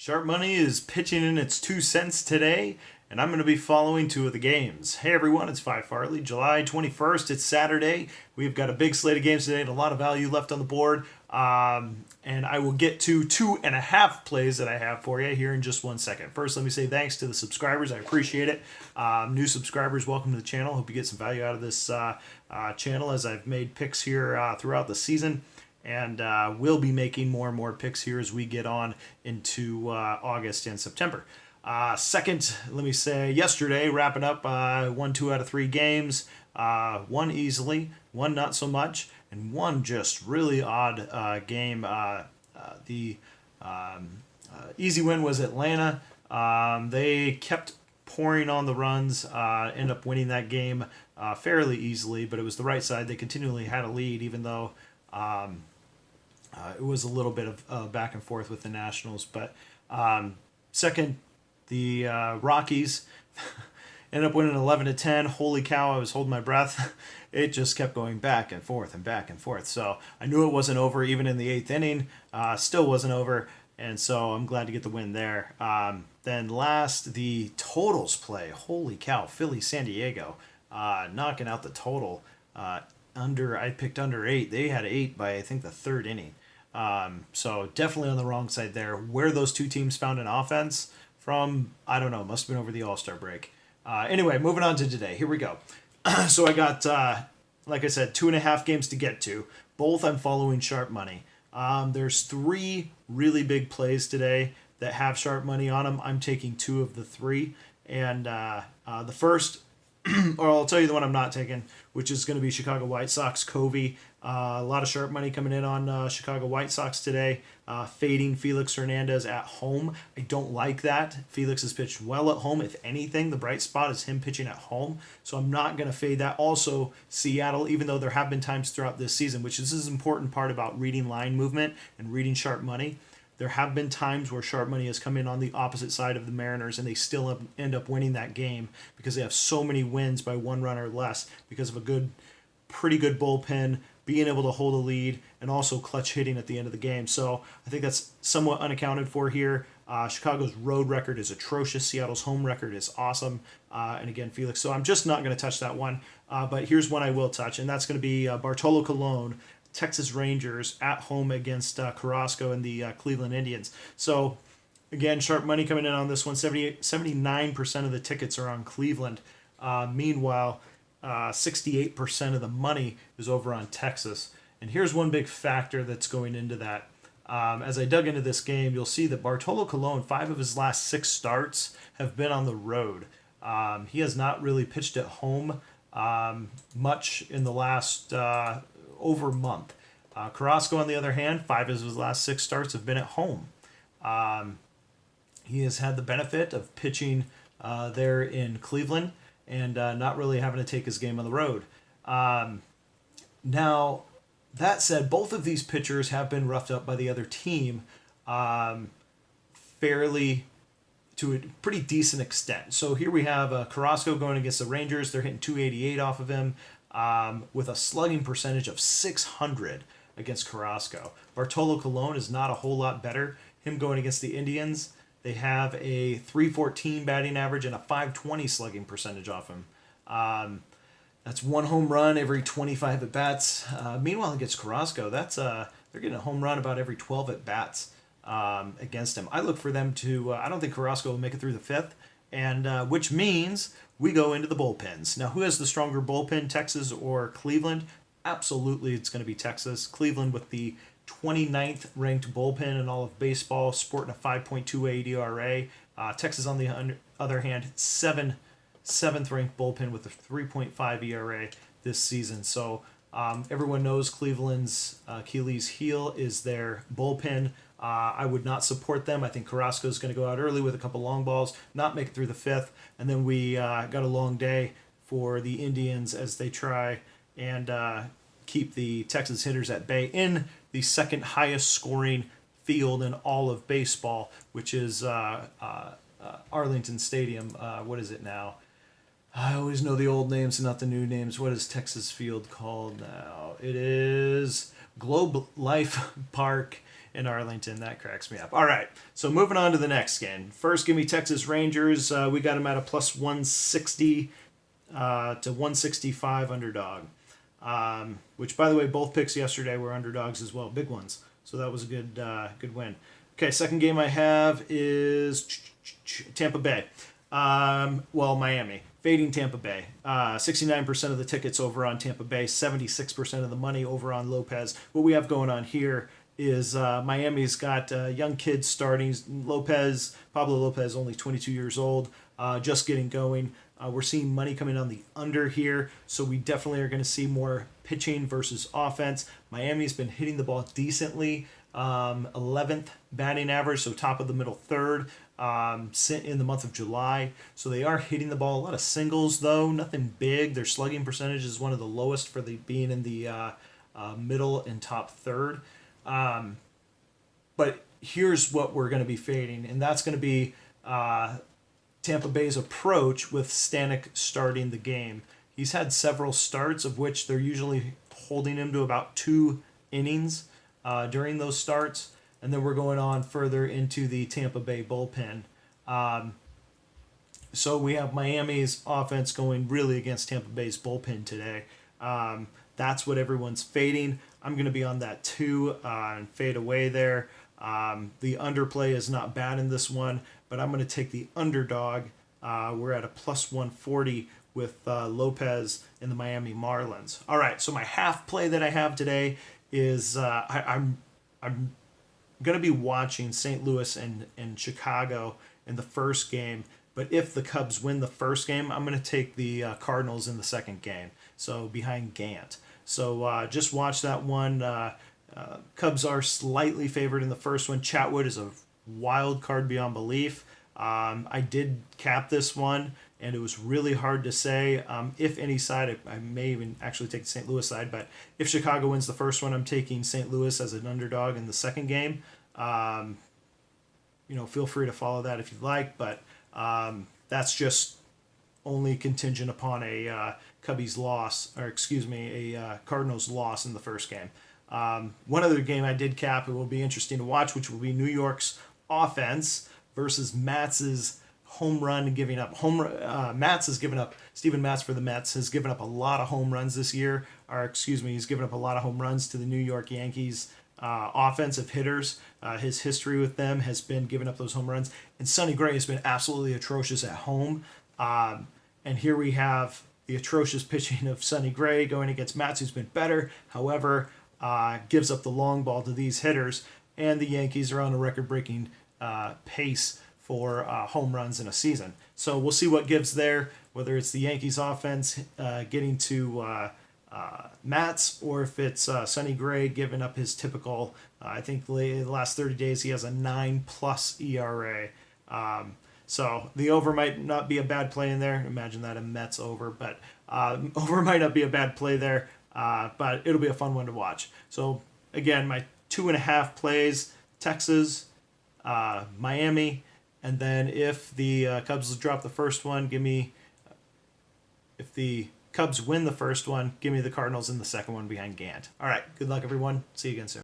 Sharp Money is pitching in its 2 cents today, and I'm going to be following two of the games. Hey everyone, it's Phi Farley. July 21st, it's Saturday. We've got a big slate of games today and a lot of value left on the board. And I will get to 2.5 plays that I have for you here in just 1 second. First, let me say thanks to the subscribers. I appreciate it. New subscribers, welcome to the channel. Hope you get some value out of this channel as I've made picks here throughout the season. And we'll be making more and more picks here as we get on into August and September. Second, let me say yesterday, wrapping up, won 2 out of 3 games. One easily, one not so much, and one just really odd game. The easy win was Atlanta. They kept pouring on the runs, end up winning that game fairly easily, but it was the right side. They continually had a lead, even though it was a little bit of back and forth with the Nationals. But second, the Rockies ended up winning 11-10. Holy cow, I was holding my breath. It just kept going back and forth and back and forth. So I knew it wasn't over even in the 8th inning. Still wasn't over. And so I'm glad to get the win there. Then last, the totals play. Holy cow, Philly, San Diego, knocking out the total. I picked under 8. They had 8 by, I think, the 3rd inning. So definitely on the wrong side there. Where those two teams found an offense from, I don't know. Must have been over the All-Star break. Anyway, moving on to today. Here we go. So I got, like I said, 2.5 games to get to. Both I'm following sharp money. There's 3 really big plays today that have sharp money on them. I'm taking 2 of the 3. And the first, or I'll tell you the one I'm not taking, which is going to be Chicago White Sox, Covey. A lot of sharp money coming in on Chicago White Sox today. Fading Felix Hernandez at home. I don't like that. Felix has pitched well at home. If anything, the bright spot is him pitching at home. So I'm not going to fade that. Also, Seattle, even though there have been times throughout this season, which this is an important part about reading line movement and reading sharp money, there have been times where sharp money has come in on the opposite side of the Mariners and they still end up winning that game because they have so many wins by 1 run or less because of a pretty good bullpen, being able to hold a lead, and also clutch hitting at the end of the game. So I think that's somewhat unaccounted for here. Chicago's road record is atrocious. Seattle's home record is awesome. And again, Felix. So I'm just not going to touch that one. But here's one I will touch, and that's going to be Bartolo Colon, Texas Rangers at home against Carrasco and the Cleveland Indians. So again, sharp money coming in on this one. 79% of the tickets are on Cleveland. Meanwhile, 68% of the money is over on Texas. And here's one big factor that's going into that. As I dug into this game, you'll see that Bartolo Colon, 5 of his last 6 starts have been on the road. He has not really pitched at home much in the last over a month. Carrasco, on the other hand, 5 of his last 6 starts have been at home. He has had the benefit of pitching there in Cleveland and not really having to take his game on the road. Now, that said, both of these pitchers have been roughed up by the other team fairly to a pretty decent extent. So here we have Carrasco going against the Rangers. They're hitting 288 off of him with a slugging percentage of 600 against Carrasco. Bartolo Colon is not a whole lot better. Him going against the Indians, they have a 314 batting average and a 520 slugging percentage off him. That's 1 home run every 25 at bats. Meanwhile, against Carrasco, they're getting a home run about every 12 at bats against him. I look for them to. I don't think Carrasco will make it through the 5th, and which means we go into the bullpens. Now, who has the stronger bullpen, Texas or Cleveland? Absolutely, it's going to be Texas. Cleveland with the 29th ranked bullpen in all of baseball, sporting a 5.28 ERA. Texas, on the other hand, 7th ranked bullpen with a 3.5 ERA this season. So everyone knows Cleveland's Achilles heel is their bullpen. I would not support them. I think Carrasco is going to go out early with a couple long balls, not make it through the 5th, and then we got a long day for the Indians as they try and keep the Texas hitters at bay in the 2nd highest scoring field in all of baseball, which is Arlington Stadium. What is it now? I always know the old names and not the new names. What is Texas Field called now? It is Globe Life Park in Arlington. That cracks me up. All right, so moving on to the next game. First, give me Texas Rangers. We got them at a plus 160 to 165 underdog. Which, by the way, both picks yesterday were underdogs as well, big ones. So that was a good win. Okay, second game I have is Tampa Bay. Miami. Fading Tampa Bay. 69% of the tickets over on Tampa Bay, 76% of the money over on Lopez. What we have going on here is Miami's got young kids starting. Pablo Lopez, only 22 years old, just getting going. We're seeing money coming on the under here, so we definitely are going to see more pitching versus offense. Miami's been hitting the ball decently. 11th batting average, so top of the middle third in the month of July. So they are hitting the ball. A lot of singles, though, nothing big. Their slugging percentage is one of the lowest for being in the middle and top third. But here's what we're going to be fading, and that's going to be Tampa Bay's approach with Stanek starting the game. He's had several starts, of which they're usually holding him to about 2 innings during those starts. And then we're going on further into the Tampa Bay bullpen. So we have Miami's offense going really against Tampa Bay's bullpen today. That's what everyone's fading. I'm going to be on that too and fade away there. The underplay is not bad in this one, but I'm going to take the underdog. We're at a plus 140 with Lopez and the Miami Marlins. All right, so my half play that I have today is I'm going to be watching St. Louis and Chicago in the first game. But if the Cubs win the first game, I'm going to take the Cardinals in the second game. So behind Gant. So just watch that one. Cubs are slightly favored in the first one. Chatwood is a wild card beyond belief. I did cap this one, and it was really hard to say. If any side, I may even actually take the St. Louis side, but if Chicago wins the first one, I'm taking St. Louis as an underdog in the second game. Feel free to follow that if you'd like, but that's just only contingent upon a Cubbies loss, or excuse me, a Cardinals loss in the first game. One other game I did cap, it will be interesting to watch, which will be New York's offense versus Matz's home run giving up. Matz has given up, Steven Matz for the Mets has given up a lot of home runs this year, he's given up a lot of home runs to the New York Yankees offensive hitters. His history with them has been giving up those home runs, and Sonny Gray has been absolutely atrocious at home. And here we have the atrocious pitching of Sonny Gray going against Matz, who's been better, however, gives up the long ball to these hitters, and the Yankees are on a record-breaking pace for home runs in a season. So we'll see what gives there, whether it's the Yankees offense getting to Matz, or if it's Sonny Gray giving up his typical, I think the last 30 days he has a 9+ ERA. So the over might not be a bad play in there. Imagine that, a Mets over, but over might not be a bad play there, but it'll be a fun one to watch. So again, my 2.5 plays, Texas, Miami, and then if the Cubs drop the first one, if the Cubs win the first one, give me the Cardinals in the second one behind Gant. All right, good luck, everyone. See you again soon.